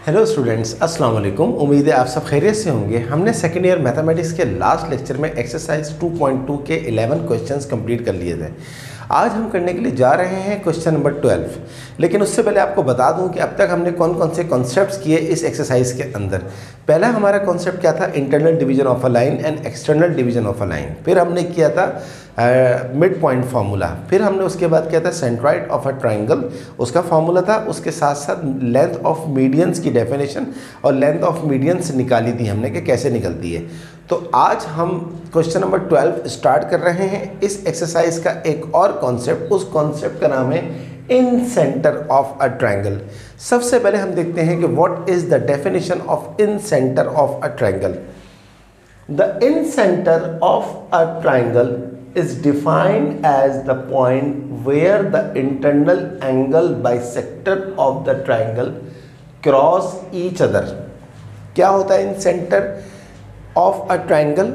Hello students, अस्सलाम वालेकुम। उम्मीद है आप सब खैरियत से होंगे। हमने सेकेंड ईयर मैथमेटिक्स के लास्ट लेक्चर में एक्सरसाइज 2.2 के 11 क्वेश्चंस कंप्लीट कर लिए थे। आज हम करने के लिए जा रहे हैं क्वेश्चन नंबर 12। लेकिन उससे पहले आपको बता दूं कि अब तक हमने कौन कौन से कॉन्सेप्ट्स किए इस एक्सरसाइज के अंदर। पहला हमारा कॉन्सेप्ट क्या था? Internal division of a line and external division of a line. फिर हमने किया था मिड पॉइंट फार्मूला। फिर हमने उसके बाद किया था सेंट्रॉइड ऑफ अ ट्राइंगल, उसका फार्मूला था। उसके साथ साथ लेंथ ऑफ मीडियंस की डेफिनेशन और लेंथ ऑफ मीडियंस निकाली थी हमने कि कैसे निकलती है। तो आज हम क्वेश्चन नंबर 12 स्टार्ट कर रहे हैं। इस एक्सरसाइज का एक और कॉन्सेप्ट, उस कॉन्सेप्ट का नाम है इन सेंटर ऑफ अ ट्राइंगल। सबसे पहले हम देखते हैं कि what is the definition of incentre of a triangle. The incentre of a triangle is defined as the point where the internal angle bisector of the triangle cross each other। क्या होता है इन centre of a triangle?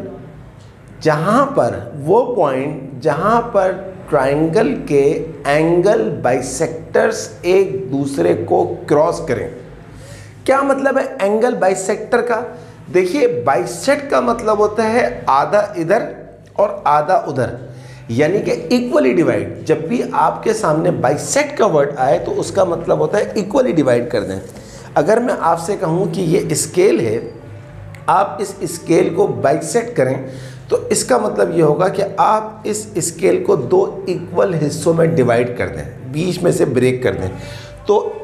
जहाँ पर वो point जहाँ पर triangle के angle bisectors एक दूसरे को क्रॉस करें। क्या मतलब है एंगल बाइसेक्टर का? देखिए, बाइसेक्ट का मतलब होता है आधा इधर और आधा उधर, यानी कि इक्वली डिवाइड। जब भी आपके सामने बाइसेक्ट का वर्ड आए तो उसका मतलब होता है इक्वली डिवाइड कर दें। अगर मैं आपसे कहूँ कि ये स्केल है, आप इस स्केल को बाइसेक्ट करें तो इसका मतलब ये होगा कि आप इस स्केल को दो इक्वल हिस्सों में डिवाइड कर दें, बीच में से ब्रेक कर दें। तो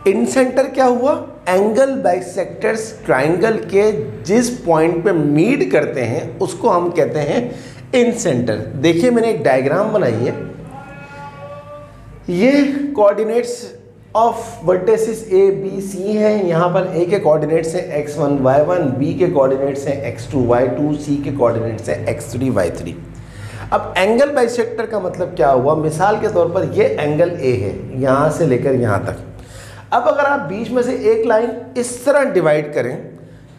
इन सेंटर क्या हुआ? एंगल बाइसेक्टर्स ट्राइंगल के जिस पॉइंट पे मीट करते हैं उसको हम कहते हैं इन सेंटर। देखिए, मैंने एक डायग्राम बनाई है। ये coordinates of vertices A B C हैं। यहाँ पर ए के कोऑर्डिनेट्स हैं x1 y1, बी के कोऑर्डिनेट्स हैं x2 y2, सी के कोऑर्डिनेट्स हैं x3 y3। अब एंगल बाइसेक्टर का मतलब क्या हुआ? मिसाल के तौर पर ये एंगल ए है, यहाँ से लेकर यहाँ तक। अब अगर आप बीच में से एक लाइन इस तरह डिवाइड करें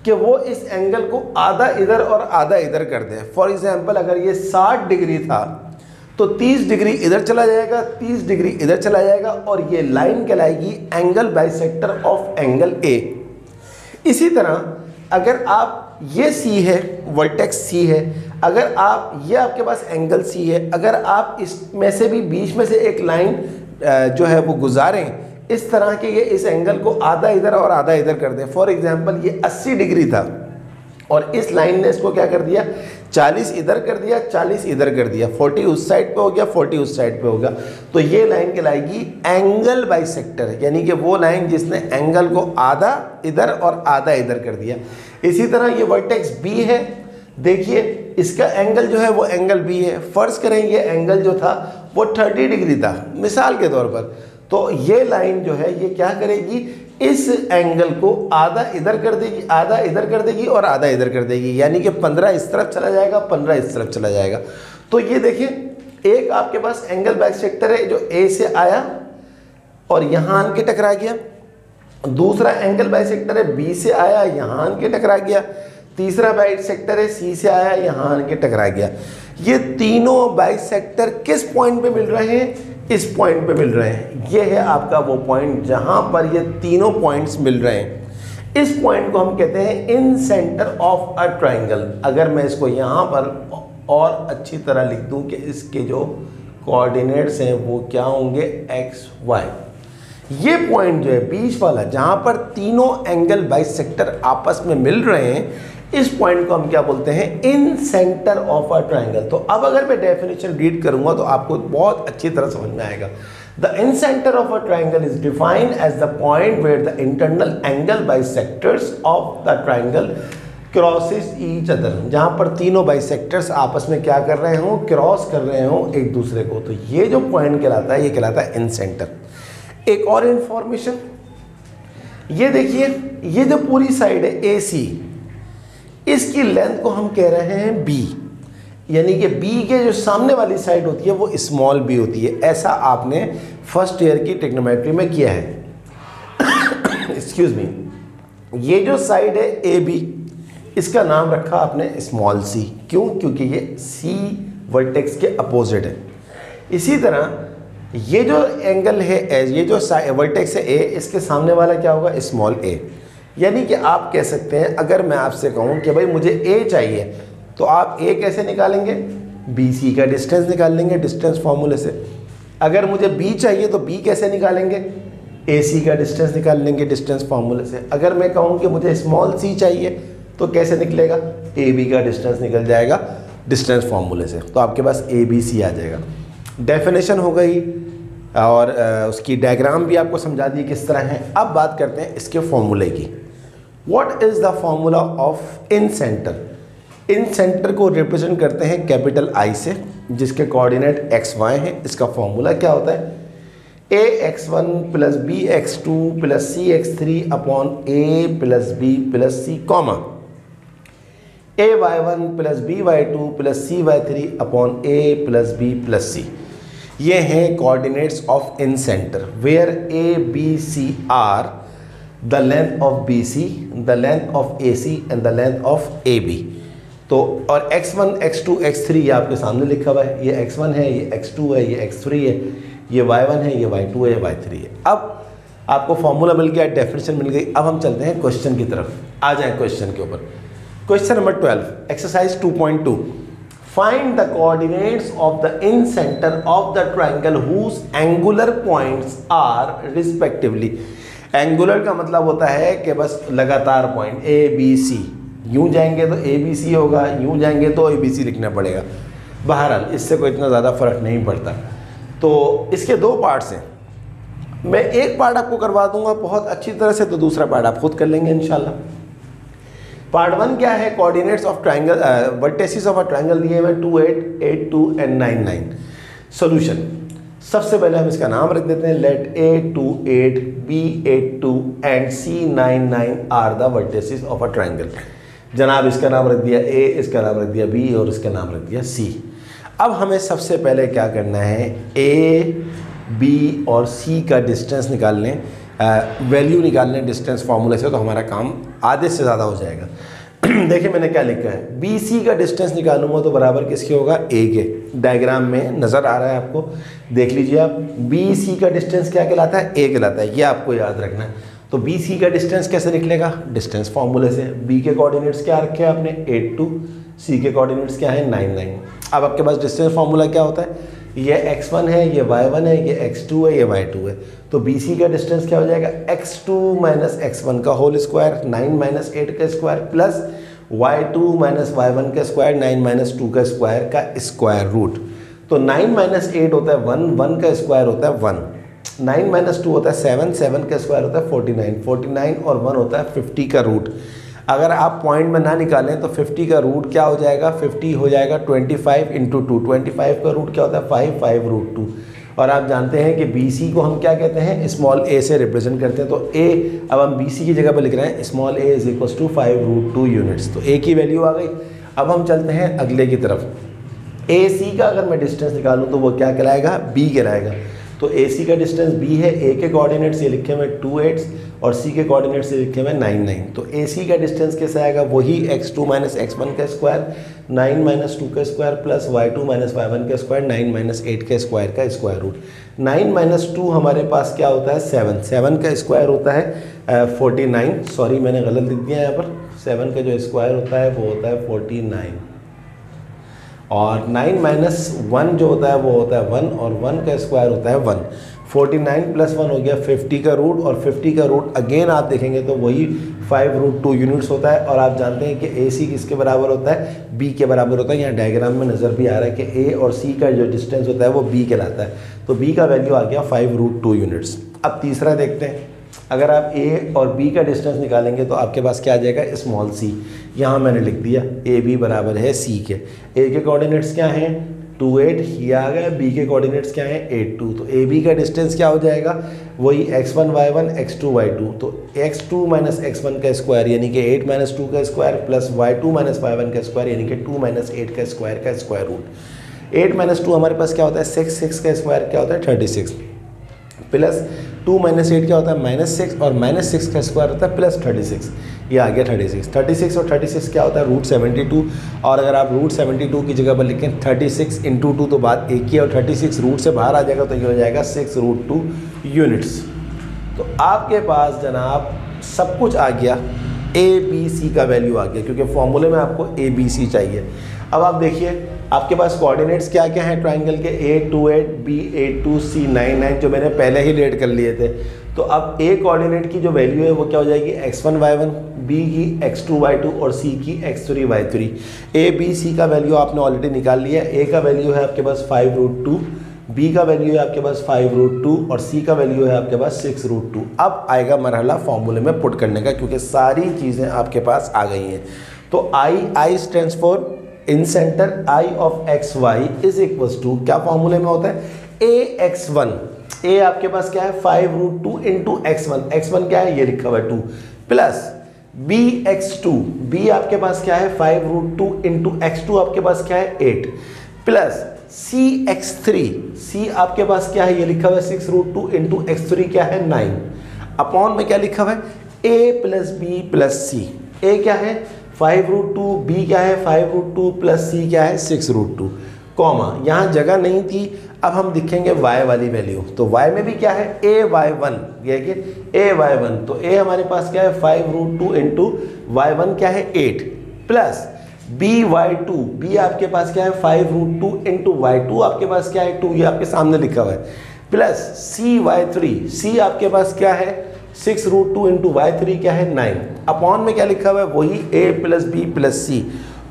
कि वो इस एंगल को आधा इधर और आधा इधर कर दें। फॉर एग्जांपल, अगर ये 60 डिग्री था तो 30 डिग्री इधर चला जाएगा, 30 डिग्री इधर चला जाएगा, और ये लाइन कहलाएगी angle bisector of angle A. इसी तरह अगर आप ये सी है, वर्टेक्स सी है, अगर आप ये आपके पास एंगल सी है, अगर आप इसमें से भी बीच में से एक लाइन जो है वो गुजारें इस तरह के, ये इस एंगल को आधा इधर और आधा इधर कर दें। फॉर एग्जांपल, ये 80 डिग्री था और इस लाइन ने इसको क्या कर दिया? 40 इधर कर दिया, 40 इधर कर दिया, 40 उस साइड पे हो गया, 40 उस साइड पे हो गया। तो ये लाइन कहलाएगी एंगल बाइसेक्टर, यानी कि वो लाइन जिसने एंगल को आधा इधर और आधा इधर कर दिया। इसी तरह ये वर्टेक्स बी है। देखिए, इसका एंगल जो है वो एंगल बी है। फर्ज करें ये एंगल जो था वो 30 डिग्री था मिसाल के तौर पर, तो ये लाइन जो है ये क्या करेगी? इस एंगल को आधा इधर कर देगी, आधा इधर कर देगी और आधा इधर कर देगी, यानी कि 15 इस तरफ चला जाएगा, 15 इस तरफ चला जाएगा। तो ये देखिए, एक आपके पास एंगल बाइसेक्टर है जो ए से आया और यहाँ आन के टकरा गया। दूसरा एंगल बाइसेक्टर है बी से आया, यहाँ आन के टकरा गया। तीसरा बाइसेक्टर है सी से आया, यहाँ आन के टकरा गया। ये तीनों बाइसेक्टर किस पॉइंट पे मिल रहे हैं? इस पॉइंट पे मिल रहे हैं। ये है आपका वो पॉइंट जहां पर ये तीनों पॉइंट्स मिल रहे हैं। इस पॉइंट को हम कहते हैं इन सेंटर ऑफ अ ट्राइंगल। अगर मैं इसको यहाँ पर और अच्छी तरह लिख दूं कि इसके जो कोऑर्डिनेट्स हैं वो क्या होंगे? x y। ये पॉइंट जो है बीच वाला, जहां पर तीनों एंगल बाइसेक्टर आपस में मिल रहे हैं, इस पॉइंट को हम क्या बोलते हैं? इन सेंटर ऑफ अ ट्राइंगल। तो अब अगर मैं डेफिनेशन रीड करूंगा तो आपको बहुत अच्छी तरह समझ में आएगा। The incentre of a triangle is defined as the point where the internal angle bisectors of the triangle crosses each other. जहां पर तीनों बाइसेक्टर्स आपस में क्या कर रहे हो? क्रॉस कर रहे हो एक दूसरे को। तो ये जो पॉइंट कहलाता है ये कहलाता है इन सेंटर। एक और इंफॉर्मेशन, ये देखिए, ये जो पूरी साइड है ए सी, इसकी लेंथ को हम कह रहे हैं बी, यानी कि बी के जो सामने वाली साइड होती है वो स्मॉल बी होती है। ऐसा आपने फर्स्ट ईयर की ट्रिग्नोमेट्री में किया है। Excuse me. ये जो साइड है ए बी, इसका नाम रखा आपने स्मॉल सी। क्यों? क्योंकि ये सी वर्टेक्स के अपोजिट है। इसी तरह ये जो एंगल है, ये जो वर्टेक्स है ए, इसके सामने वाला क्या होगा, स्मॉल ए। यानी कि आप कह सकते हैं, अगर मैं आपसे कहूँ कि भाई मुझे ए चाहिए, तो आप ए कैसे निकालेंगे, बी सी का डिस्टेंस निकाल लेंगे डिस्टेंस फार्मूले से। अगर मुझे बी चाहिए तो बी कैसे निकालेंगे, ए सी का डिस्टेंस निकाल लेंगे डिस्टेंस फार्मूले से। अगर मैं कहूँ कि मुझे स्मॉल सी चाहिए तो कैसे निकलेगा, ए बी का डिस्टेंस निकल जाएगा डिस्टेंस फार्मूले से। तो आपके पास ए बी सी आ जाएगा। डेफिनेशन हो गई और उसकी डायग्राम भी आपको समझा दी किस तरह है। अब बात करते हैं इसके फॉर्मूले की। What is the formula of in centre. In centre को रिप्रेजेंट करते हैं कैपिटल आई से, जिसके कोऑर्डिनेट एक्स वाई है। इसका फॉर्मूला क्या होता है, A x one plus B x two plus C x three upon A plus B plus C comma A y one plus B y two plus C y three upon A plus B plus C. ये हैं coordinates of incentre, where A B C are the length of B C, the length of A C and the length of A B. तो और x1 x2 x3 ये आपके सामने लिखा हुआ है। ये x1 है, ये x2 है, ये x3 है, ये y1 है, ये y2 है, ये y3 है। अब आपको फॉर्मूला मिल गया, डेफिनेशन मिल गई। अब हम चलते हैं क्वेश्चन की तरफ। आ जाए क्वेश्चन के ऊपर। Question number 12 exercise 2.2, find the coordinates of the incentre of the triangle whose angular points are respectively. Angular का मतलब होता है कि बस लगातार पॉइंट ए बी सी, यूँ जाएंगे तो ए बी सी होगा, यूँ जाएंगे तो ए बी सी लिखना पड़ेगा। बहरहाल इससे कोई इतना ज़्यादा फर्क नहीं पड़ता। तो इसके दो पार्ट्स हैं, मैं एक पार्ट आपको करवा दूंगा बहुत अच्छी तरह से, तो दूसरा पार्ट आप खुद कर लेंगे इंशाल्लाह। पार्ट 1 क्या है, coordinates of triangle, vertices of a triangle दिए हुए 2 8 8 2 एंड 9 9। सॉल्यूशन, सबसे पहले हम इसका नाम रख देते हैं, let A 2 8 B 8 2 and C 9 9 are the vertices of a triangle. जनाब इसका नाम रख दिया A, इसका नाम रख दिया B और इसका नाम रख दिया C। अब हमें सबसे पहले क्या करना है, A B और C का डिस्टेंस निकाल लें, वैल्यू निकाल लें डिस्टेंस फार्मूले से, तो हमारा काम आधे से ज़्यादा हो जाएगा। देखिए मैंने क्या लिखा है, बी सी का डिस्टेंस निकालूंगा तो बराबर किसके होगा, ए के। डायग्राम में नज़र आ रहा है आपको, देख लीजिए आप। बी सी का डिस्टेंस क्या कहलाता है, ए कहलाता है, ये आपको याद रखना है। तो बी सी का डिस्टेंस कैसे निकलेगा, डिस्टेंस फार्मूले से। बी के कोऑर्डिनेट्स क्या रखे हैं आपने, 8 2, सी के कोऑर्डिनेट्स क्या है 9 9। अब आपके पास डिस्टेंस फार्मूला क्या होता है, ये x1 है, ये y1 है, ये x2 है, ये y2 है। तो BC का डिस्टेंस क्या हो जाएगा, x2 माइनस x1 का होल स्क्वायर 9 माइनस 8 का square plus y2 minus y1 का स्क्वायर 9 माइनस 2 का स्क्वायर का स्क्वायर रूट। तो 9 माइनस 8 होता है 1, 1 का स्क्वायर होता है 1, 9 माइनस 2 होता है 7, 7 का स्क्वायर होता है 49, 49 और 1 होता है 50 का रूट। अगर आप पॉइंट में ना निकालें तो 50 का रूट क्या हो जाएगा, 50 हो जाएगा 25 इंटू 2, 25 का रूट क्या होता है 5, 5 रूट 2। और आप जानते हैं कि BC को हम क्या कहते हैं, स्मॉल a से रिप्रेजेंट करते हैं। तो a, अब हम BC की जगह पर लिख रहे हैं small a is equals to 5 root 2 units. तो a की वैल्यू आ गई। अब हम चलते हैं अगले की तरफ। AC का अगर मैं डिस्टेंस निकालूँ तो वो क्या कहलाएगा, B कहलाएगा। तो AC का डिस्टेंस B है, A के कोऑर्डिनेट्स ये लिखे हुए 2 8 और C के कोऑर्डिनेट्स ये लिखे हुए 9 9। तो AC का डिस्टेंस कैसे आएगा, वही x2 माइनस x1 का स्क्वायर 9 माइनस 2 का square plus y2 minus y1 का स्क्वायर 9 माइनस 8 के स्क्वायर का स्क्वायर रूट। 9 माइनस 2 हमारे पास क्या होता है 7, 7 का स्क्वायर होता है 49, सॉरी मैंने गलत लिख दिया यहाँ पर। 7 का जो स्क्वायर होता है वो होता है 49 और 9 माइनस 1 जो होता है वो होता है 1 और 1 का स्क्वायर होता है 1। 49 प्लस 1 हो गया 50 का रूट और 50 का रूट अगेन आप देखेंगे तो वही 5 रूट 2 यूनिट्स होता है। और आप जानते हैं कि AC किसके बराबर होता है, B के बराबर होता है। यहाँ डायग्राम में नज़र भी आ रहा है कि A और C का जो डिस्टेंस होता है वो B कहलाता है। तो B का वैल्यू आ गया 5 रूट 2 यूनिट्स। अब तीसरा देखते हैं, अगर आप A और B का डिस्टेंस निकालेंगे तो आपके पास क्या आ जाएगा, स्मॉल c। यहाँ मैंने लिख दिया AB बराबर है C के। A के कोऑर्डिनेट्स क्या हैं 2 8, ये आ गया। B के कोऑर्डिनेट्स क्या हैं 8 2। तो AB का डिस्टेंस क्या हो जाएगा, वही x1 y1 x2 y2। तो x2 माइनस x1 का स्क्वायर यानी कि 8 माइनस 2 का square plus y2 minus y1 का स्क्वायर यानी कि 2 माइनस 8 का स्क्वायर रूट। 8 माइनस 2 हमारे पास क्या होता है 6, 6 का स्क्वायर क्या होता है 36 प्लस 2 माइनस 8 क्या होता है -6 और -6 का स्क्वायर होता है +36। ये आ गया 36 और 36 क्या होता है √72। और अगर आप √72 की जगह पर लिखें 36 × 2 तो बात एक ही है, और 36 रूट से बाहर आ जाएगा तो ये हो जाएगा 6√2 यूनिट्स। तो आपके पास जनाब सब कुछ आ गया, ABC का वैल्यू आ गया, क्योंकि फॉर्मूले में आपको ABC चाहिए। अब आप देखिए आपके पास कोऑर्डिनेट्स क्या क्या हैं ट्राइंगल के, A28, B82, C99 जो मैंने पहले ही रेड कर लिए थे। तो अब A कोऑर्डिनेट की जो वैल्यू है वो क्या हो जाएगी x1 y1, B की x2 y2 और C की x3 y3। A B C का वैल्यू आपने ऑलरेडी निकाल लिया। A का वैल्यू है आपके पास 5√2, B का वैल्यू है आपके पास 5√2 और C का वैल्यू है आपके पास 6√2। अब आएगा मरहला फॉर्मूले में पुट करने का, क्योंकि सारी चीज़ें आपके पास आ गई हैं। तो I stands for incentre I of XY is equals to क्या फॉर्मूले में होता है AX1। A आपके पास क्या है 5√2 इंटू x1, x1 क्या है ये लिखा हुआ है 2, प्लस BX2, B आपके पास क्या है 5√2 इंटू x2 आपके पास क्या है 8, प्लस CX3, C आपके पास क्या है ये लिखा हुआ है 6√2 इंटू x3 क्या है 9, अपॉन में क्या लिखा हुआ है A plus B plus C। A क्या है 5√2, B क्या है 5√2 प्लस C क्या है 6√2, कॉमा यहाँ जगह नहीं थी। अब हम दिखेंगे y वाली वैल्यू, तो y में भी क्या है AY1, ये कि AY1, तो A हमारे पास क्या है 5√2 इंटू y1 क्या है 8, प्लस BY2, B आपके पास क्या है 5√2 इंटू y2 आपके पास क्या है 2, ये आपके सामने लिखा हुआ है, प्लस CY3, C आपके पास क्या है 6√2 इंटू y3 क्या है 9, अपॉन में क्या लिखा हुआ है वही A plus B plus C।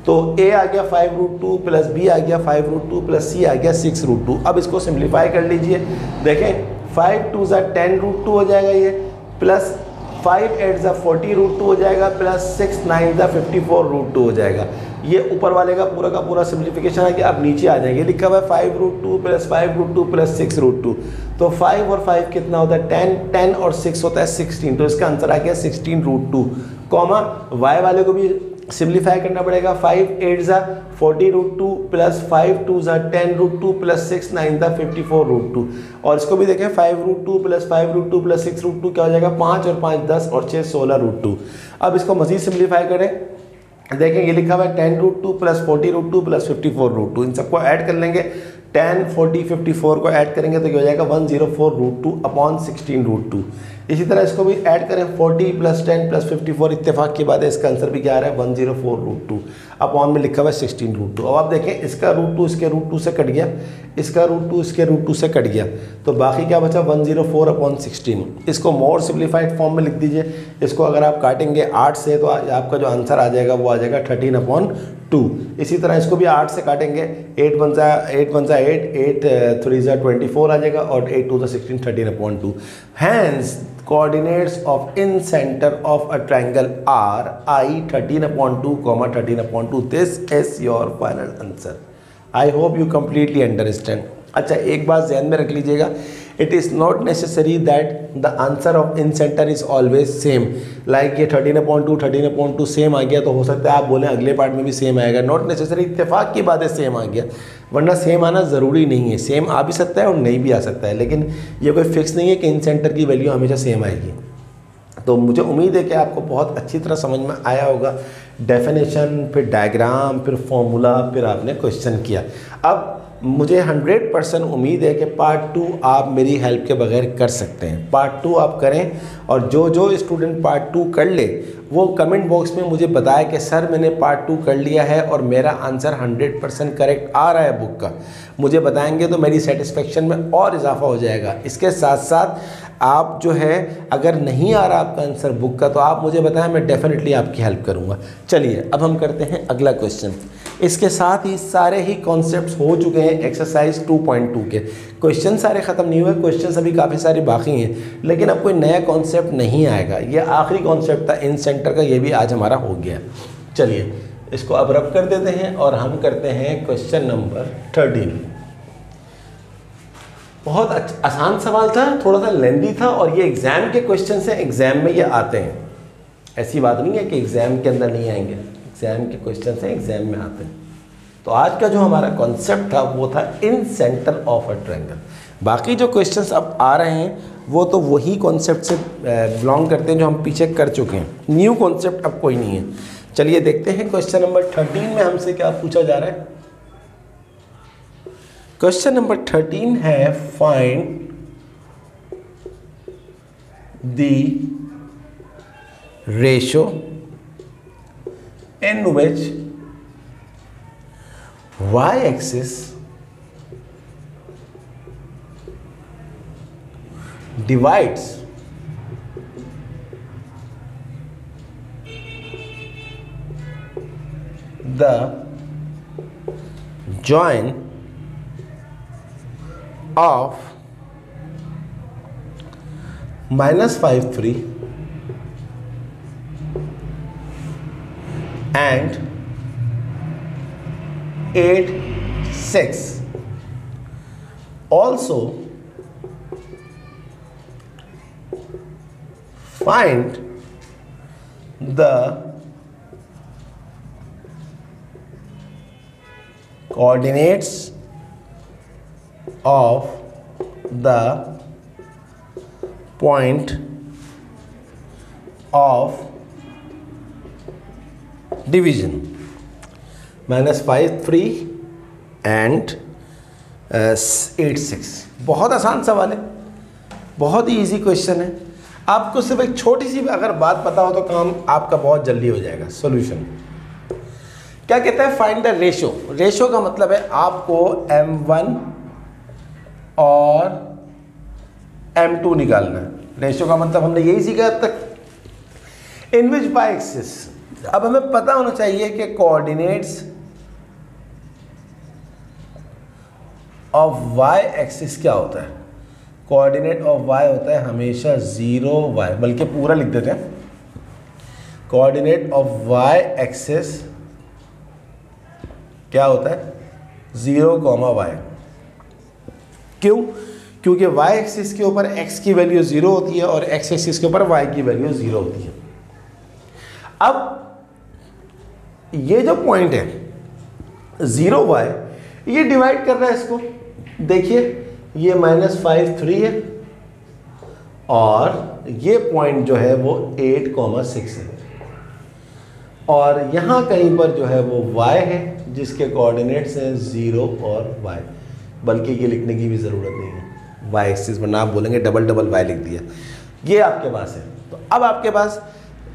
तो A आ गया 5√2 प्लस B आ गया 5√2 प्लस C आ गया 6√2। अब इसको सिंप्लीफाई कर लीजिए, देखें 5 2 10√2 हो जाएगा ये, प्लस 5 8 40√2 हो जाएगा, प्लस 6 9 54√2 हो जाएगा। ये ऊपर वाले का पूरा सिंप्लीफिकेशन है कि अब नीचे आ जाएंगे, लिखा हुआ है 5√2 प्लस 5√2 प्लस 6√2। तो 5 और 5 कितना होता है 10, 10 और 6 होता है 16, तो इसका आंसर आ गया 16√2, कॉमा y वाले को भी सिंप्लीफाई करना पड़ेगा, 5 8 40√2 प्लस 5 2 10√2 प्लस 6 9 54√2, और इसको भी देखें 5√2 प्लस 5√2 प्लस 6√2 क्या हो जाएगा 5 और 5 10 और 6 16√2। अब इसको मजीद सिंप्लीफाई करें, देखें ये लिखा हुआ है 10√2 प्लस 40√2 प्लस 54√2, इन सबको ऐड कर लेंगे, 10 40 54 को ऐड करेंगे तो क्या हो जाएगा 104√2 अपॉन 16√2। इसी तरह इसको भी ऐड करें 40 प्लस 10 प्लस 54, इत्तेफाक की बात है इसका आंसर भी क्या आ रहा है 104√2 अपॉन में लिखा हुआ है 16√2। अब आप देखें इसका √2 इसके √2 से कट गया, इसका √2 इसके √2 से कट गया, तो बाकी क्या बचा 104 अपॉन 16। इसको मोर सिम्प्लीफाइड फॉर्म में लिख दीजिए, इसको अगर आप काटेंगे 8 से तो आपका जो आंसर आ जाएगा वो आ जाएगा 13/2। इसी तरह इसको भी 8 से काटेंगे, 8 1 8 3 24 आ जाएगा, और 8 2 16 13/2। Hence coordinates of in center of a triangle are I 13/2, 13/2. This is your final answer. I hope you completely understand. अच्छा एक बात ध्यान में रख लीजिएगा, it is not necessary that the answer of in centre is always same. Like ये 13/2 same आ गया तो हो सकता है आप बोलें अगले पार्ट में भी सेम आएगा, नॉट नेसेसरी, इत्तेफाक की बात है सेम आ गया, वरना सेम आना ज़रूरी नहीं है, सेम आ भी सकता है और नहीं भी आ सकता है, लेकिन ये कोई फिक्स नहीं है कि इन सेंटर की वैल्यू हमेशा सेम आएगी। तो मुझे उम्मीद है कि आपको बहुत अच्छी तरह समझ में आया होगा, डेफिनेशन फिर डायग्राम फिर फॉर्मूला फिर आपने क्वेश्चन किया। अब मुझे 100% उम्मीद है कि पार्ट 2 आप मेरी हेल्प के बगैर कर सकते हैं, पार्ट 2 आप करें, और जो स्टूडेंट पार्ट 2 कर ले वो कमेंट बॉक्स में मुझे बताए कि सर मैंने पार्ट 2 कर लिया है और मेरा आंसर 100% करेक्ट आ रहा है बुक का, मुझे बताएंगे तो मेरी सेटिस्फेक्शन में और इजाफा हो जाएगा। इसके साथ साथ आप जो है अगर नहीं आ रहा आपका आंसर बुक का तो आप मुझे बताएं, मैं डेफिनेटली आपकी हेल्प करूंगा। चलिए अब हम करते हैं अगला क्वेश्चन। इसके साथ ही सारे ही कॉन्सेप्ट्स हो चुके हैं एक्सरसाइज 2.2 के, क्वेश्चन सारे ख़त्म नहीं हुए, क्वेश्चन अभी काफ़ी सारे बाकी हैं, लेकिन अब कोई नया कॉन्सेप्ट नहीं आएगा, ये आखिरी कॉन्सेप्ट था इन सेंटर का, ये भी आज हमारा हो गया। चलिए इसको अब रब कर देते हैं और हम करते हैं क्वेश्चन नंबर 13। बहुत आसान सवाल था, थोड़ा सा लेंदी था, और ये एग्ज़ाम के क्वेश्चन से एग्ज़ाम में ये आते हैं, ऐसी बात नहीं है कि एग्ज़ाम के अंदर नहीं आएंगे, एग्ज़ाम के क्वेश्चन से एग्ज़ाम में आते हैं। तो आज का जो हमारा कॉन्सेप्ट था वो था इन सेंटर ऑफ अ ट्रायंगल। बाकी जो क्वेश्चंस अब आ रहे हैं वो तो वही कॉन्सेप्ट से बिलोंग करते हैं जो हम पीछे कर चुके हैं, न्यू कॉन्सेप्ट अब कोई नहीं है। चलिए देखते हैं क्वेश्चन नंबर 13 में हमसे क्या पूछा जा रहा है। क्वेश्चन नंबर 13 है find the ratio in which y axis divides the join of -5 3 and 8 6. Also find the coordinates of the point of division -5 3 and 8 6। बहुत आसान सवाल है, बहुत ही इजी क्वेश्चन है। आपको सिर्फ एक छोटी सी अगर बात पता हो तो काम आपका बहुत जल्दी हो जाएगा। सॉल्यूशन क्या कहता है, फाइंड द रेशो। रेशो का मतलब है आपको m1 और m2 निकालना है। रेशो का मतलब हमने यही सीखा अब तक। इन विच बाय एक्सिस, अब हमें पता होना चाहिए कि कोऑर्डिनेट्स ऑफ y एक्सिस क्या होता है। कोऑर्डिनेट ऑफ y होता है हमेशा 0 y, बल्कि पूरा लिख देते हैं। कोऑर्डिनेट ऑफ y एक्सिस क्या होता है 0, y। क्यों? क्योंकि y एक्सिस के ऊपर x की वैल्यू 0 होती है और x एक्सिस के ऊपर y की वैल्यू 0 होती है। अब ये जो पॉइंट है 0 y, ये डिवाइड कर रहा है इसको। देखिए ये -5 3 है और ये पॉइंट जो है वो 8 6 है और यहाँ कहीं पर जो है वो y है जिसके कोऑर्डिनेट्स हैं 0 और y, बल्कि ये लिखने की भी ज़रूरत नहीं है। y एक्सिस पर ना आप बोलेंगे डबल y लिख दिया, ये आपके पास है। तो अब आपके पास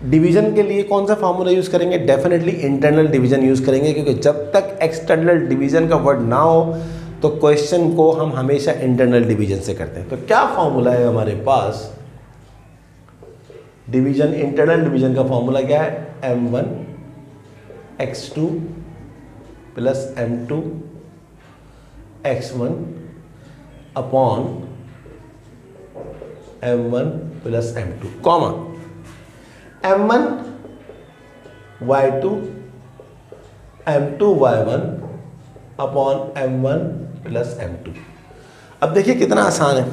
डिवीजन के लिए कौन सा फार्मूला यूज़ करेंगे? डेफिनेटली इंटरनल डिवीजन यूज़ करेंगे, क्योंकि जब तक एक्सटर्नल डिवीजन का वर्ड ना हो तो क्वेश्चन को हम हमेशा इंटरनल डिवीजन से करते हैं। तो क्या फार्मूला है हमारे पास डिवीजन, इंटरनल डिवीजन का फार्मूला क्या है? m1 x2 plus m2 x1 upon m1 plus m2 comma m1 y2 m2 y1 upon m1 plus m2। अब देखिए कितना आसान है,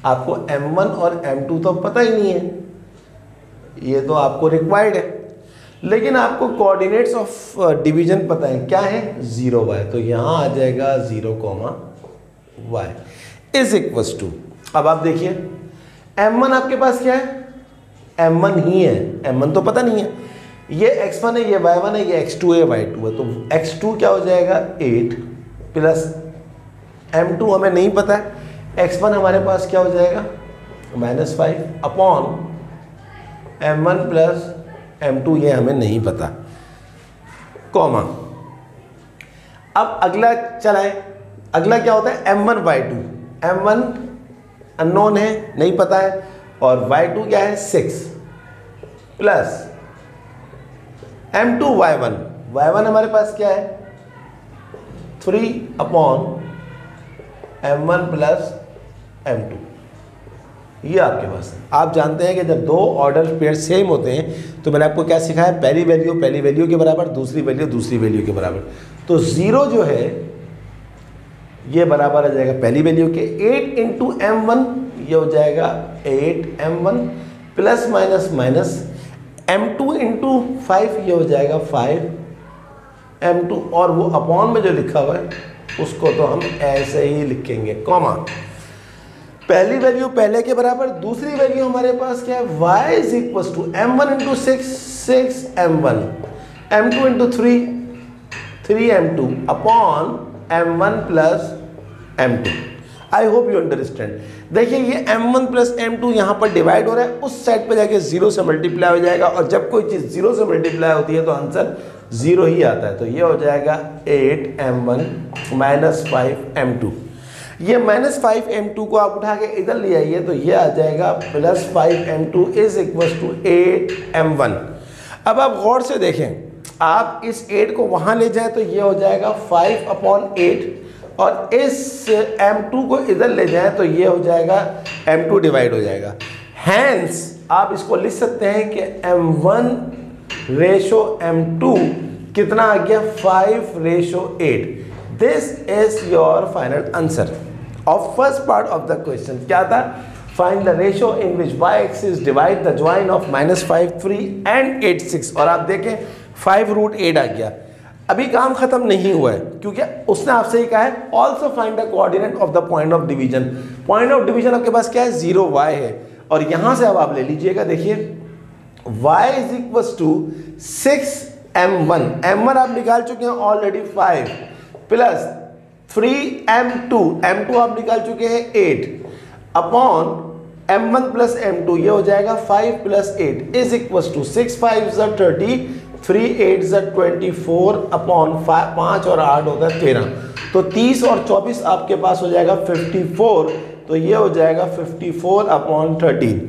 आपको m1 और m2 तो पता ही नहीं है, ये तो आपको रिक्वायर्ड है, लेकिन आपको कोऑर्डिनेट्स ऑफ डिवीजन पता है, क्या है 0 y। तो यहाँ आ जाएगा 0, y इज इक्वल्स टू, अब आप देखिए m1 आपके पास क्या है? m1 ही है, m1 तो पता नहीं है, ये x1 है, ये y1 है, ये x2 है, y2 है। तो x2 क्या हो जाएगा 8 प्लस m2 हमें नहीं पता है, x1 हमारे पास क्या हो जाएगा -5 अपॉन m1 प्लस m2, ये हमें नहीं पता, कॉमा। अब अगला चलाएं, अगला क्या होता है m1 y2। m1 अननोन है, नहीं पता है, और y2 क्या है 6 प्लस m2 y1। y1 हमारे पास क्या है 3 अपॉन m1 प्लस m2, ये आपके पास है। आप जानते हैं कि जब दो ऑर्डर पेयर सेम होते हैं तो मैंने आपको क्या सिखाया, पहली वैल्यू के बराबर, दूसरी वैल्यू के बराबर। तो 0 जो है ये बराबर आ जाएगा पहली वैल्यू के 8 इंटू m1, ये हो जाएगा 8m1 plus minus m2 into 5, ये हो जाएगा 5m2, और वो अपॉन में जो लिखा हुआ है उसको तो हम ऐसे ही लिखेंगे, कॉमा। पहली वैल्यू पहले के बराबर, दूसरी वैल्यू हमारे पास क्या है, y is equal to m1 into 6 m1, m2 into 3 m2 upon m1 plus m2। I hope you understand. देखिए ये m1 प्लस m2 यहाँ पर डिवाइड हो रहा है, उस साइड पे जाके 0 से मल्टीप्लाई हो जाएगा, और जब कोई चीज़ 0 से मल्टीप्लाई होती है तो आंसर 0 ही आता है। तो ये हो जाएगा 8m1 माइनस 5m2। ये माइनस 5m2 को आप उठा के इधर ले आइए तो ये आ जाएगा plus 5m2 is equal to 8m1। अब आप गौर से देखें, आप इस 8 को वहाँ ले जाएं तो ये हो जाएगा 5/8, और इस m2 को इधर ले जाएं तो ये हो जाएगा m2 डिवाइड हो जाएगा। हैंस आप इसको लिख सकते हैं कि m1 रेशो m2 कितना आ गया, 5/8। This is your final answer of first part of the question. क्या था, find the ratio in which y axis divide the join of -5 3 and 8 6। और आप देखें 5√8 आ गया। अभी काम खत्म नहीं हुआ है, क्योंकि उसने आपसे ही कहा है also find the coordinate of the point of division. Point of division आपके पास क्या है, 0y है, और यहां से अब आप ले लीजिएगा, देखिए y is equal to 6m1, m1 आप निकाल चुके हैं ऑलरेडी 5, प्लस 3m2, m2 आप निकाल चुके हैं 8, अपॉन m1 प्लस m2, ये हो जाएगा 5 plus 8 is equal to 6 5 30, 3 8 24, upon 5 और 8 होता है 13, तो 30 और 24 आपके पास हो जाएगा 54, तो ये हो जाएगा 54/13।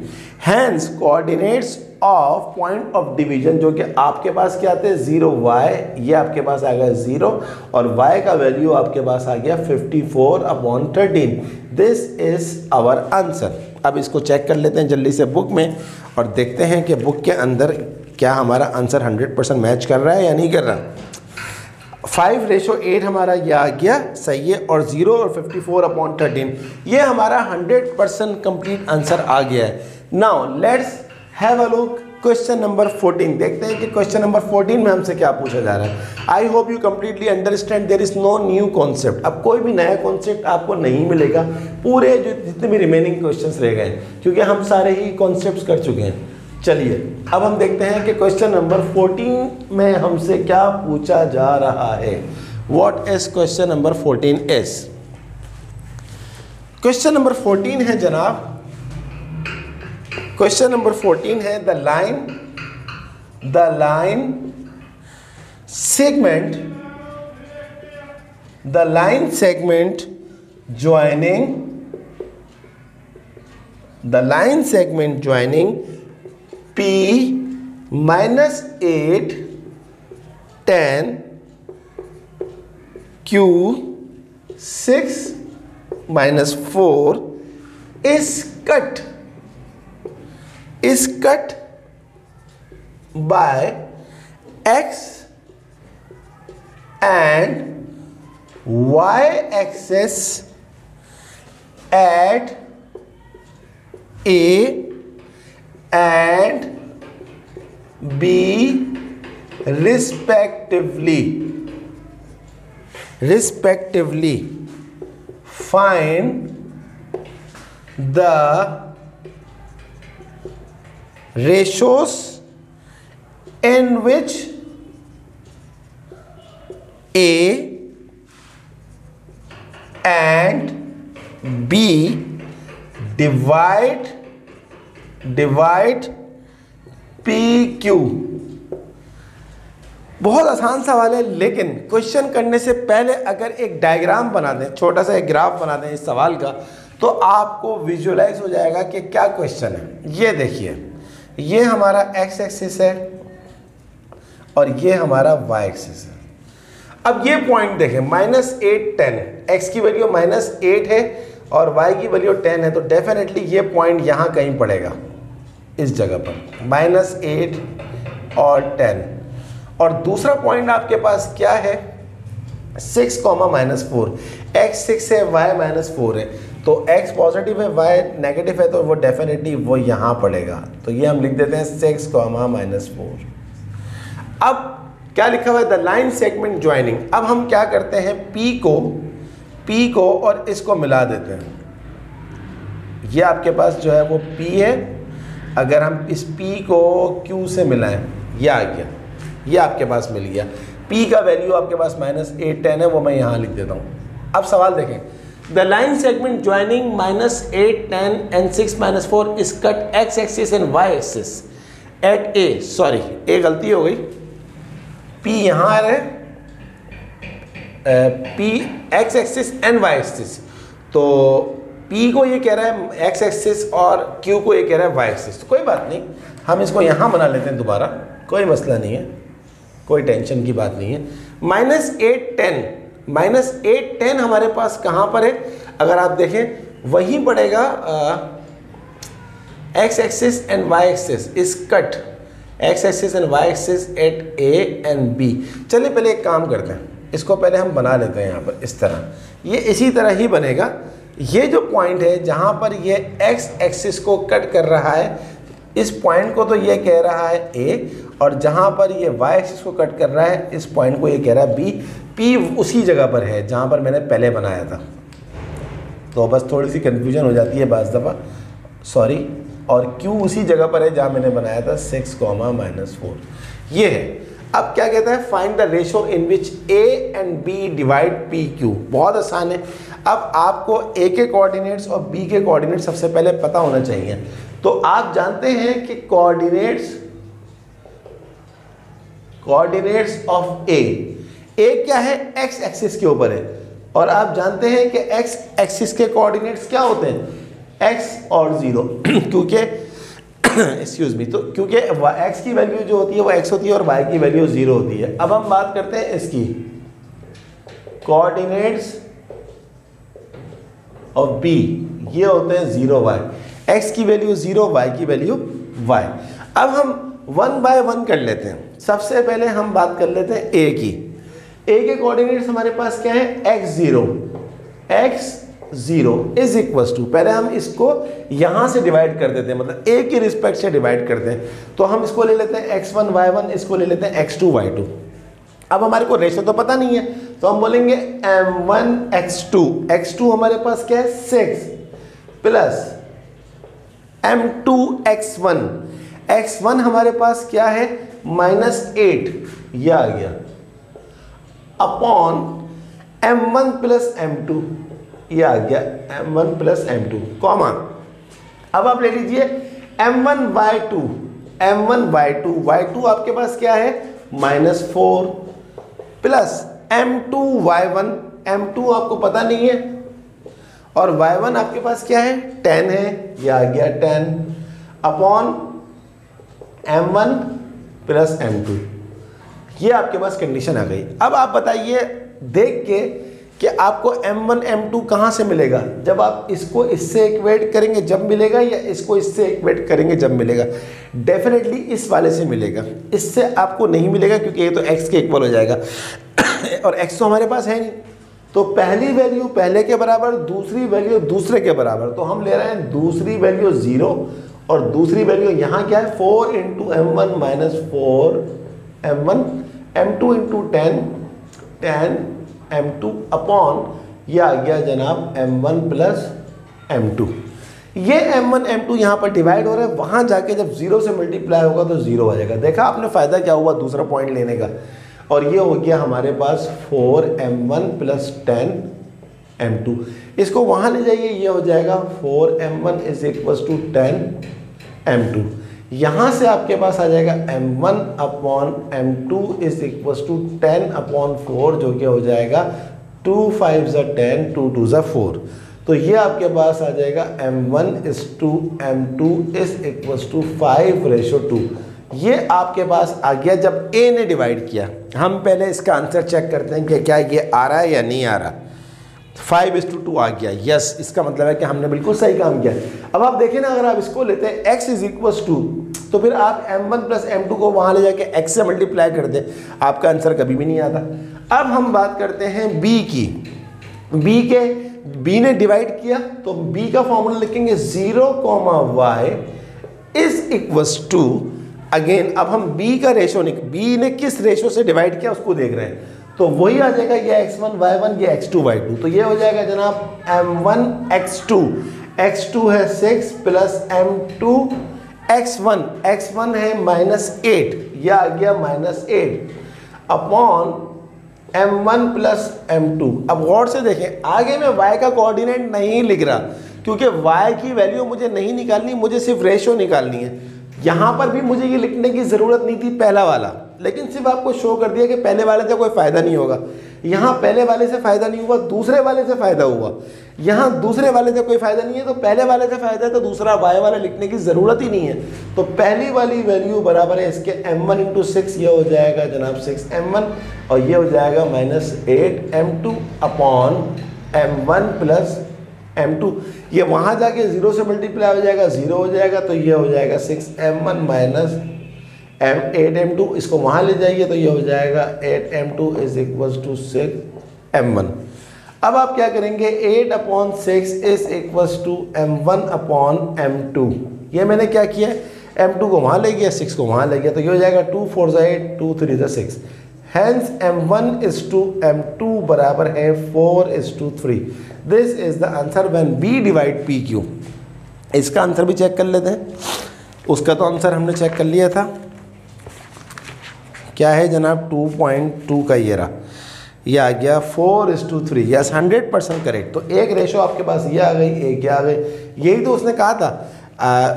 Hence coordinates of point of division, जो कि आपके पास क्या आते हैं 0y, ये आपके पास आ गया 0, और y का वैल्यू आपके पास आ गया 54/13। This is our answer. अब इसको चेक कर लेते हैं जल्दी से बुक में, और देखते हैं कि बुक के अंदर क्या हमारा आंसर 100% मैच कर रहा है या नहीं कर रहा। 5/8 हमारा ये आ गया, सही है, और 0 और 54/13 ये हमारा 100% कंप्लीट आंसर आ गया है। Now let's have a look question number 14। देखते हैं कि क्वेश्चन नंबर 14 में हमसे क्या पूछा जा रहा है। I hope you completely understand, there is no new concept. अब कोई भी नया कॉन्सेप्ट आपको नहीं मिलेगा पूरे जो जितने भी रिमेनिंग क्वेश्चंस रह गए, क्योंकि हम सारे ही कॉन्सेप्ट्स कर चुके हैं। चलिए अब हम देखते हैं कि क्वेश्चन नंबर 14 में हमसे क्या पूछा जा रहा है। What is question number 14 is. Question number 14 है जनाब, क्वेश्चन नंबर 14 है the line segment joining P -8 10 Q 6 -4 is cut by X and Y axis at A and B respectively. Find the ratios in which A and B divide PQ। बहुत आसान सवाल है, लेकिन question करने से पहले अगर एक डायग्राम बना दें, छोटा सा एक ग्राफ बना दें इस सवाल का, तो आपको विजुअलाइज हो जाएगा कि क्या क्वेश्चन है। ये देखिए, ये हमारा x एक्सिस है और ये हमारा y एक्सिस है। अब ये पॉइंट देखें, -8 10, x की वैल्यू -8 है और y की वैल्यू 10 है, तो डेफिनेटली ये पॉइंट यहाँ कहीं पड़ेगा, इस जगह पर -8 और 10। और दूसरा पॉइंट आपके पास क्या है, 6, -4। x 6 है, y -4 है, तो x पॉजिटिव है, y नेगेटिव है, तो वो डेफिनेटली वो यहाँ पड़ेगा। तो ये हम लिख देते हैं 6, -4। अब क्या लिखा हुआ है, द लाइन सेगमेंट ज्वाइनिंग। अब हम क्या करते हैं, P को और इसको मिला देते हैं। ये आपके पास जो है वो P है। अगर हम इस P को Q से मिलाएं, ये आ गया, ये आपके पास मिल गया। P का वैल्यू आपके पास -8 10 है, वो मैं यहाँ लिख देता हूँ। अब सवाल देखें, the line segment joining -8 10 and 6 -4 is cut x axis and y axis at A, sorry A गलती हो गई, P यहाँ आ रहा है, P x axis and y axis. तो P को ये कह रहा है x एक्सिस और Q को ये कह रहा है y एक्सिस। तो कोई बात नहीं, हम इसको यहाँ बना लेते हैं दोबारा, कोई मसला नहीं है, कोई टेंशन की बात नहीं है। -8 10 हमारे पास कहाँ पर है? अगर आप देखें वहीं पड़ेगा x axis and y axis is cut x axis and y axis at A and B। चलिए पहले एक काम करते हैं, इसको पहले हम बना लेते हैं यहाँ पर इस तरह, ये इसी तरह ही बनेगा। ये जो पॉइंट है जहाँ पर ये x एक्सिस को कट कर रहा है, इस पॉइंट को तो ये कह रहा है A, और जहाँ पर ये y एक्सिस को कट कर रहा है इस पॉइंट को ये कह रहा है B। P उसी जगह पर है जहाँ पर मैंने पहले बनाया था, तो बस थोड़ी सी कन्फ्यूजन हो जाती है बाज़ दफ़ा, सॉरी। और Q उसी जगह पर है जहाँ मैंने बनाया था 6, -4, ये है। अब क्या कहता है, find the ratio in which A and B divide PQ। बहुत आसान है। अब आपको A के कोऑर्डिनेट्स और B के कोऑर्डिनेट्स सबसे पहले पता होना चाहिए। तो आप जानते हैं कि कोऑर्डिनेट्स ऑफ A क्या है, x एक्सिस के ऊपर है, और आप जानते हैं कि x एक्सिस के कोऑर्डिनेट्स क्या होते हैं, x और 0 क्योंकि एक्सक्यूज मी, तो क्योंकि x की वैल्यू जो होती है वो x होती है और y की वैल्यू 0 होती है। अब हम बात करते हैं इसकी कोऑर्डिनेट्स ऑफ B, ये होते हैं 0 y, x की वैल्यू 0, y की वैल्यू y। अब हम 1 बाय 1 कर लेते हैं। सबसे पहले हम बात कर लेते हैं A की। A के कोऑर्डिनेट्स हमारे पास क्या है, x0 इज इक्वल्स टू, पहले हम इसको यहाँ से डिवाइड कर देते हैं, मतलब A की रिस्पेक्ट से डिवाइड करते हैं। तो हम इसको ले लेते हैं x1 y1, इसको ले लेते हैं x2 y2। अब हमारे को रेशो तो पता नहीं है, तो हम बोलेंगे m1 x2, x2 हमारे पास क्या है 6 प्लस m2 x1, x1 हमारे पास क्या है -8, यह आ गया, अपॉन m1 प्लस m2, ये आ गया m1 प्लस m2, कॉमा। अब आप ले लीजिए m1 y2, y2 आपके पास क्या है -4 प्लस m2 y1, m2 आपको पता नहीं है, और y1 आपके पास क्या है 10 है, ये आ गया 10 अपॉन m1 प्लस m2। ये आपके पास कंडीशन आ गई। अब आप बताइए देख के कि आपको m1 m2 कहाँ से मिलेगा, जब आप इसको इससे इक्वेट करेंगे जब मिलेगा, या इसको इससे इक्वेट करेंगे जब मिलेगा। डेफिनेटली इस वाले से मिलेगा, इससे आपको नहीं मिलेगा क्योंकि ये तो x के इक्वल हो जाएगा और x तो हमारे पास है नहीं। तो पहली वैल्यू पहले के बराबर, दूसरी वैल्यू दूसरे के बराबर, तो हम ले रहे हैं दूसरी वैल्यू 0 और दूसरी वैल्यू यहाँ क्या है 4 × m1 - 4 m1, m2 × 10 m2 upon ये आ गया जनाब m1 प्लस m2। ये m1 m2 यहाँ पर डिवाइड हो रहा है, वहाँ जाके जब 0 से मल्टीप्लाई होगा तो 0 आ जाएगा। देखा आपने फ़ायदा क्या हुआ दूसरा पॉइंट लेने का। और ये हो गया हमारे पास 4m1 प्लस 10 m2। इसको वहाँ ले जाइए, ये हो जाएगा 4m1 is equals to 10 m2। यहाँ से आपके पास आ जाएगा m1 upon m2 is equals to 10 upon 4, जो कि हो जाएगा 2 5 = 10, 2 2 = 4। तो ये आपके पास आ जाएगा m1 is to m2 is equals to 5:2। ये आपके पास आ गया जब a ने डिवाइड किया। हम पहले इसका आंसर चेक करते हैं कि क्या ये आ रहा है या नहीं आ रहा। 5:2 आ गया, यस, इसका मतलब है कि हमने बिल्कुल सही काम किया। अब आप देखें ना, अगर आप इसको लेते हैं x इज इक्वल्स टू, तो फिर आप m1 प्लस m2 को वहाँ ले जाके x से मल्टीप्लाई कर दें, आपका आंसर कभी भी नहीं आता। अब हम बात करते हैं b की। b ने डिवाइड किया तो b का फॉर्मूला लिखेंगे 0, y is equals to, again अब हम b का रेशो, b ने किस रेशो से डिवाइड किया उसको देख रहे हैं, तो वही आ जाएगा ये x1 y1, ये x2 y2। तो ये हो जाएगा जनाब m1 x2, x2 है 6 प्लस m2 x1 है -8, यह आ गया -8 अपॉन m1 प्लस m2। अब गौर से देखें, आगे मैं y का कोऑर्डिनेट नहीं लिख रहा क्योंकि y की वैल्यू मुझे नहीं निकालनी, मुझे सिर्फ रेशो निकालनी है। यहाँ पर भी मुझे ये लिखने की ज़रूरत नहीं थी पहला वाला, लेकिन सिर्फ आपको शो कर दिया कि पहले वाले से कोई फ़ायदा नहीं होगा। यहाँ पहले वाले से फ़ायदा नहीं हुआ, दूसरे वाले से फ़ायदा हुआ। यहाँ दूसरे वाले से कोई फ़ायदा नहीं है, तो पहले वाले से फ़ायदा है, तो दूसरा y वाला लिखने की ज़रूरत ही नहीं है। तो पहली वाली वैल्यू बराबर है इसके m1 × 6, ये हो जाएगा जनाब 6m1 और ये हो जाएगा -8m2 upon m1 plus m2। ये वहाँ जाके 0 से मल्टीप्लाई हो जाएगा, 0 हो जाएगा, तो ये हो जाएगा 6m1 माइनस 8m2। इसको वहाँ ले जाइए तो ये हो जाएगा 8m2 = 6m1। अब आप क्या करेंगे, 8/6 = m1 अपॉन m2। ये मैंने क्या किया, m2 को वहाँ ले गया, 6 को वहाँ ले गया, तो ये हो जाएगा 2 4 8 2 3 6। हैंस m1 = m2 बराबर है 4:3। This is the answer when b divide pq। इसका आंसर भी चेक कर लेते हैं, उसका तो आंसर हमने चेक कर लिया था, क्या है जनाब 2.2 का ये रहा, ये आ गया 4:3। Yes 100% correct. तो एक रेशो आपके पास ये आ गई, एक ये आ गई, यही तो उसने कहा था।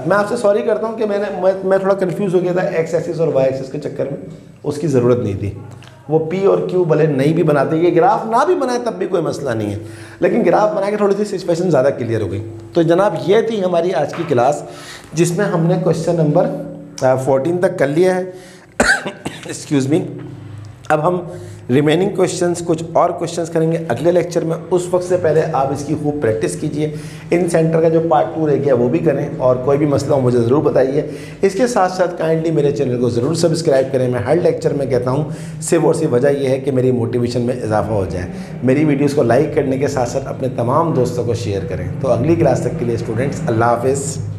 मैं आपसे सॉरी करता हूँ कि मैं थोड़ा कंफ्यूज हो गया था एक्स एक्सिस और वाई एक्सिस के चक्कर में, उसकी ज़रूरत नहीं थी। वो पी और क्यू भले नहीं भी बनाते, ये ग्राफ ना भी बनाए तब भी कोई मसला नहीं है, लेकिन ग्राफ बना के थोड़ी सी सिचुएशन ज़्यादा क्लियर हो गई। तो जनाब ये थी हमारी आज की क्लास, जिसमें हमने क्वेश्चन नंबर 14 तक कर लिया है। Excuse me. अब हम रिमेनिंग क्वेश्चंस, कुछ और क्वेश्चंस करेंगे अगले लेक्चर में। उस वक्त से पहले आप इसकी खूब प्रैक्टिस कीजिए। इन सेंटर का जो पार्ट 2 रह गया वो भी करें, और कोई भी मसला हो मुझे ज़रूर बताइए। इसके साथ साथ काइंडली मेरे चैनल को ज़रूर सब्सक्राइब करें। मैं हर लेक्चर में कहता हूँ, सिर्फ और सिर्फ वजह यह है कि मेरी मोटिवेशन में इजाफा हो जाए। मेरी वीडियोज़ को लाइक करने के साथ साथ अपने तमाम दोस्तों को शेयर करें। तो अगली क्लास तक के लिए स्टूडेंट्स, अल्लाह हाफिज़।